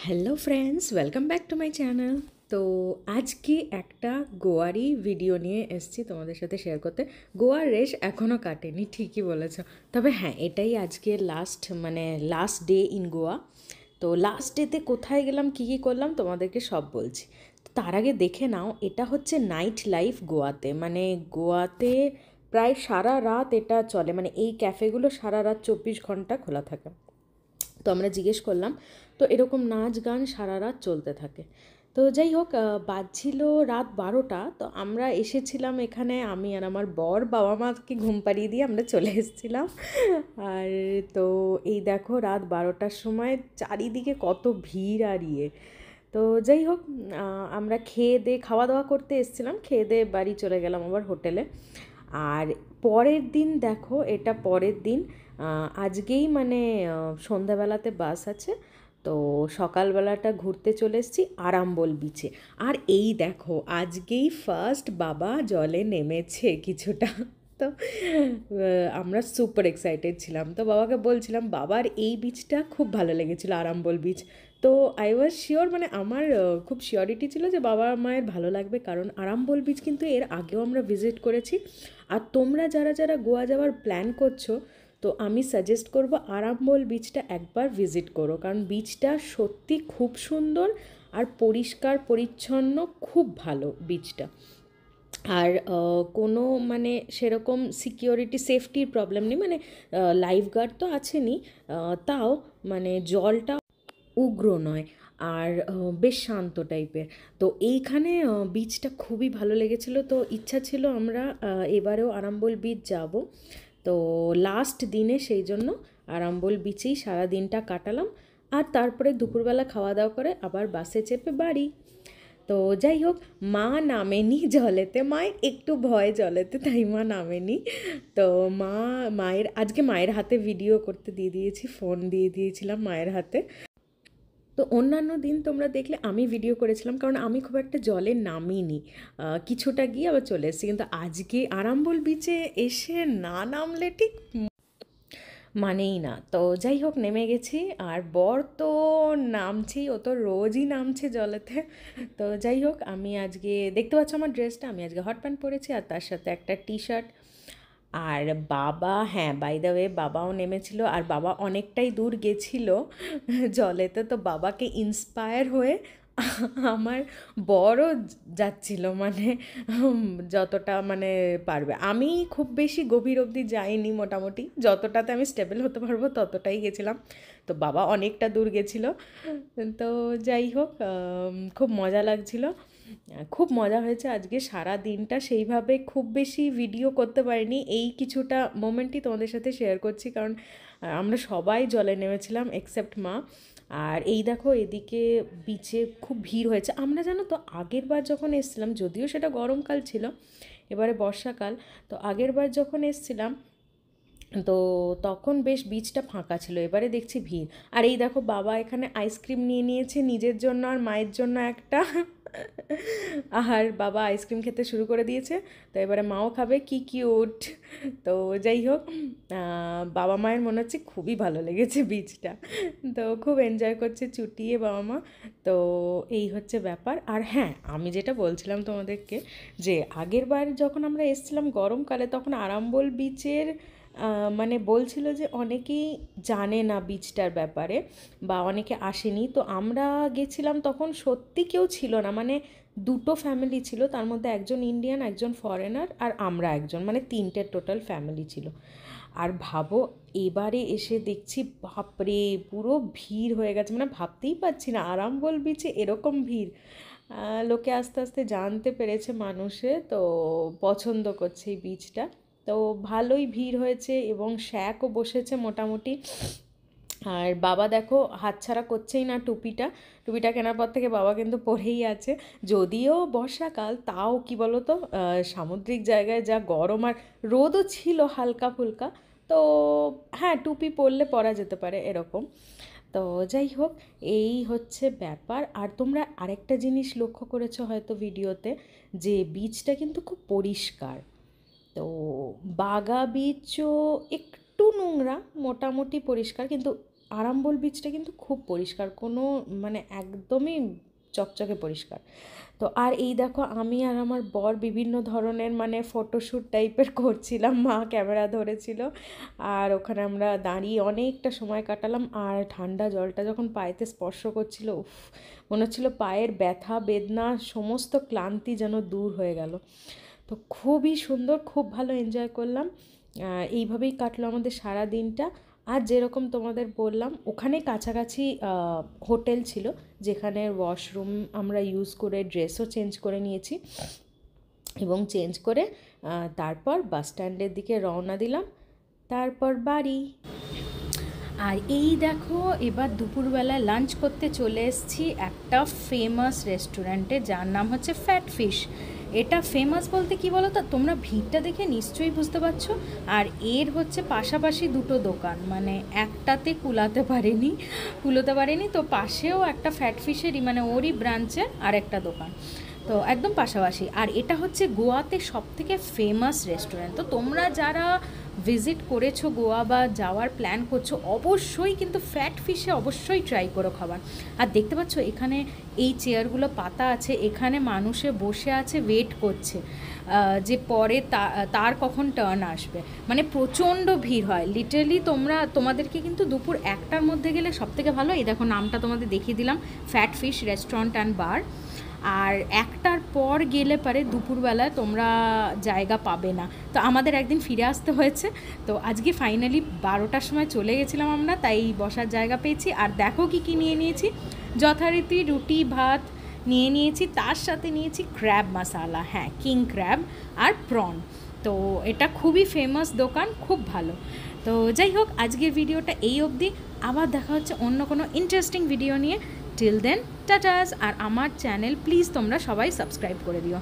Hello friends, welcome back to my channel. তো আজকে একটা গোয়ারই ভিডিও নিয়ে এসেছি তোমাদের সাথে শেয়ার করতে। গোয়ার রেশ এখনও কাটেনি, ঠিকই বলেছ। তবে হ্যাঁ, এটাই আজকের লাস্ট ডে ইন গোয়া। তো লাস্ট ডেতে কোথায় গেলাম, কী কী করলাম তোমাদেরকে সব বলছি। তো তার আগে দেখে নাও, এটা হচ্ছে নাইট লাইফ গোয়াতে। গোয়াতে প্রায় সারা রাত এটা চলে, এই ক্যাফেগুলো সারা রাত 24 ঘন্টা খোলা থাকে। তো আমরা জিজ্ঞেস করলাম, তো এরকম নাচ গান সারা রাত চলতে থাকে। তো যাই হোক, বাজছিল রাত 12টা। তো আমরা এসেছিলাম এখানে, আমি আর আমার বর, বাবা মাকে ঘুম পাড়িয়ে দিয়ে আমরা চলে এসেছিলাম। আর তো এই দেখো, রাত 12টার সময় চারিদিকে কত ভিড় আর ইয়ে। তো যাই হোক, আমরা খেয়ে দিয়ে খাওয়া দাওয়া করতে এসেছিলাম, খেয়ে দিয়ে বাড়ি চলে গেলাম আবার হোটেলে। আর পরের দিন দেখো, এটা পরের দিন, আজকেই সন্ধ্যাবেলাতে বাস আছে। তো সকালবেলাটা ঘুরতে চলে এসেছি আরাম্বল বিচে। আর এই দেখো, আজকেই ফার্স্ট বাবা জলে নেমেছে কিছুটা। তো আমরা সুপার এক্সাইটেড ছিলাম। তো বাবাকে বলছিলাম, বাবার এই বিচটা খুব ভালো লেগেছিলো, আরাম্বল বিচ। তো আই ওয়াজ শিওর, আমার খুব শিওরিটি ছিল যে বাবা মায়ের ভালো লাগবে, কারণ আরাম্বল বিচ কিন্তু এর আগেও আমরা ভিজিট করেছি। আর তোমরা যারা যারা গোয়া যাওয়ার প্ল্যান করছো, তো আমি সাজেস্ট করব আরাম্বল বিচটা একবার ভিজিট করো, কারণ বিচটা সত্যি খুব সুন্দর আর পরিষ্কার পরিচ্ছন্ন, খুব ভালো বিচটা। আর কোনো সেরকম সিকিউরিটি সেফটির প্রবলেম নেই, লাইফ গার্ড তো আছেনই, তাও জলটা উগ্র নয়। আর বেশ শান্ত টাইপের। তো এইখানে বিচটা খুবই ভালো লেগেছিলো। তো ইচ্ছা ছিল আমরা এবারেও আরাম্বল বিচ যাব। তো লাস্ট দিনে সেই জন্য আরাম্বল বিচেই সারা দিনটা কাটালাম। আর তারপরে দুপুরবেলা খাওয়া দাওয়া করে আবার বাসে চেপে বাড়ি। তো যাই হোক, মা নামেনি জলেতে, মায়ের একটু ভয় জলেতে, তাই মা নামেনি। তো আজকে মায়ের হাতে ভিডিও করতে দিয়ে দিয়েছি, ফোন দিয়ে দিয়েছিলাম মায়ের হাতে। তো অন্যান্য দিন তোমরা দেখলে আমি ভিডিও করেছিলাম, কারণ আমি খুব একটা জলে নামিনি, কিছুটা গিয়ে আবার চলে এসেছি। কিন্তু আজকে আরাম্বল বিচে এসে না নামলে ঠিক মানেই না। তো যাই হোক, নেমে গেছি। আর বর তো নামছেই, ও তো রোজই নামছে জলেতে। তো যাই হোক, আমি আজকে দেখতে পাচ্ছ আমার ড্রেসটা, আমি আজকে হট প্যান্ট পরেছি আর তার সাথে একটা টি শার্ট। আর বাবা, হ্যাঁ বাই দ্য ওয়ে, বাবাও নেমেছিল। আর বাবা অনেকটাই দূর গেছিল জলেতে, তো বাবাকে ইন্সপায়ার হয়ে আমার বড়ও যাচ্ছিল, যতটা পারবে। আমি খুব বেশি গভীর অবধি যাইনি, মোটামুটি যতটাতে আমি স্টেবল হতে পারবো ততটাই গেছিলাম। তো বাবা অনেকটা দূর গেছিলো। তো যাই হোক, খুব মজা লাগছিল, খুব মজা হয়েছে আজকে সারা দিনটা। সেইভাবে খুব বেশি ভিডিও করতে পারিনি, এই কিছুটা মোমেন্টই তোমাদের সাথে শেয়ার করছি, কারণ আমরা সবাই জলে নেমেছিলাম এক্সেপ্ট মা। আর এই দেখো, এদিকে বিচে খুব ভিড় হয়েছে। আমরা জানো তো, আগের বার যখন এসেছিলাম, যদিও সেটা গরমকাল ছিল, এবারে বর্ষাকাল, তো আগের বার যখন এসেছিলাম তো তখন বেশ বিচটা ফাঁকা ছিল, এবারে দেখছি ভিড়। আর এই দেখো, বাবা এখানে আইসক্রিম নিয়ে নিয়েছে নিজের জন্য আর মায়ের জন্য একটা। আর বাবা আইসক্রিম খেতে শুরু করে দিয়েছে, তো এবারে মাও খাবে, কি কিউট। তো যাই হোক, বাবা মায়ের মনে হচ্ছে খুবই ভালো লেগেছে বিচটা, তো খুব এনজয় করছে চুটিয়ে বাবা মা। তো এই হচ্ছে ব্যাপার। আর হ্যাঁ, আমি যেটা বলছিলাম তোমাদেরকে, যে আগের বার যখন আমরা এসেছিলাম গরমকালে, তখন আরাম্বল বিচের বলছিল যে অনেকেই জানে না বিচটার ব্যাপারে, বা অনেকে আসেনি। তো আমরা গেছিলাম তখন সত্যি কেউ ছিল না, দুটো ফ্যামিলি ছিল, তার মধ্যে একজন ইন্ডিয়ান, একজন ফরেনার, আর আমরা একজন, তিনটে টোটাল ফ্যামিলি ছিল। আর ভাবো, এবারে এসে দেখছি বাপরে পুরো ভিড় হয়ে গেছে, ভাবতেই পারছি না আরাম্বল বিচে এরকম ভিড়। লোকে আস্তে আস্তে জানতে পেরেছে, মানুষে তো পছন্দ করছে এই বিচটা। তো ভালোই ভিড় হয়েছে এবং শ্যাকও বসেছে মোটামুটি। আর বাবা দেখো হাতছাড়া করছেই না টুপিটা, টুপিটা কেনার পর থেকে বাবা কিন্তু পরেই আছে। যদিও বর্ষাকাল, তাও কি বলো তো, সামুদ্রিক জায়গায় যা গরম, আর রোদও ছিল হালকা ফুলকা। তো হ্যাঁ, টুপি পরলে পরা যেতে পারে এরকম। তো যাই হোক, এই হচ্ছে ব্যাপার। আর তোমরা আরেকটা জিনিস লক্ষ্য করেছো হয়তো ভিডিওতে, যে বিচটা কিন্তু খুব পরিষ্কার। তো বাগা বিচও একটু নোংরা, মোটামুটি পরিষ্কার, কিন্তু আরাম্বল বিচটা কিন্তু খুব পরিষ্কার, কোনো মানে একদমই চকচকে পরিষ্কার। তো আর এই দেখো আমি আর আমার বর বিভিন্ন ধরনের মানে ফটোশ্যুট টাইপের করছিলাম, মা ক্যামেরা ধরেছিল আর ওখানে আমরা দাঁড়িয়ে অনেকটা সময় কাটালাম। আর ঠান্ডা জলটা যখন পায়েতে স্পর্শ করছিল, উফ, মনে হচ্ছিলো পায়ের ব্যথা বেদনা সমস্ত ক্লান্তি যেন দূর হয়ে গেল। তো খুবই সুন্দর, খুব ভালো এনজয় করলাম। এইভাবেই কাটলো আমাদের সারা দিনটা। আর যেরকম তোমাদের বললাম, ওখানে কাছাকাছি হোটেল ছিল যেখানে ওয়াশরুম আমরা ইউজ করে ড্রেসও চেঞ্জ করে নিয়েছি, এবং চেঞ্জ করে তারপর বাস স্ট্যান্ডের দিকে রওনা দিলাম, তারপর বাড়ি। আর এই দেখো এবার দুপুরবেলা লাঞ্চ করতে চলে এসেছি একটা ফেমাস রেস্টুরেন্টে, যার নাম হচ্ছে ফ্যাট ফিশ। এটা ফেমাস বলতে কি বলো তো, তোমরা ভিড়টা দেখে নিশ্চয়ই বুঝতে পারছো। আর এর হচ্ছে পাশাপাশি দুটো দোকান, মানে একটাতে কুলোতে পারেনি, তো পাশেও একটা ফ্যাট ফিশেরই মানে ওরই ব্রাঞ্চের আর একটা দোকান, তো একদম পাশাপাশি। আর এটা হচ্ছে গোয়াতে সবথেকে ফেমাস রেস্টুরেন্ট। তো তোমরা যারা ভিজিট করেছো গোয়া বা যাওয়ার প্ল্যান করছো, অবশ্যই কিন্তু ফ্যাট ফিশে অবশ্যই ট্রাই করো খাবার। আর দেখতে পাচ্ছ এখানে এই চেয়ারগুলো পাতা আছে, এখানে মানুষে বসে আছে ওয়েট করছে যে পরে তার কখন টার্ন আসবে, মানে প্রচণ্ড ভিড় হয় লিটারালি। তোমাদেরকে কিন্তু দুপুর 1টার মধ্যে গেলে সবথেকে ভালো। এই দেখো নামটা তোমাদের দেখিয়ে দিলাম, fat fish restaurant and bar. আর 1টার পর গেলে পারে দুপুরবেলায় তোমরা জায়গা পাবে না, তো আমাদের একদিন ফিরে আসতে হয়েছে। তো আজকে ফাইনালি 12টার সময় চলে গেছিলাম আমরা, তাই বসার জায়গা পেয়েছি। আর দেখো কি কি নিয়ে নিয়েছি, যথারীতি রুটি ভাত নিয়ে নিয়েছি, তার সাথে নিয়েছি ক্র্যাব মশালা, হ্যাঁ কিং ক্র্যাব আর প্রন। তো এটা খুবই ফেমাস দোকান, খুব ভালো। তো যাই হোক, আজকের ভিডিওটা এই অবধি, আবার দেখা হচ্ছে অন্য কোনো ইন্টারেস্টিং ভিডিও নিয়ে। টিল দেন টাটাস। আর আমার চ্যানেল প্লিজ তোমরা সবাই সাবস্ক্রাইব করে দিও।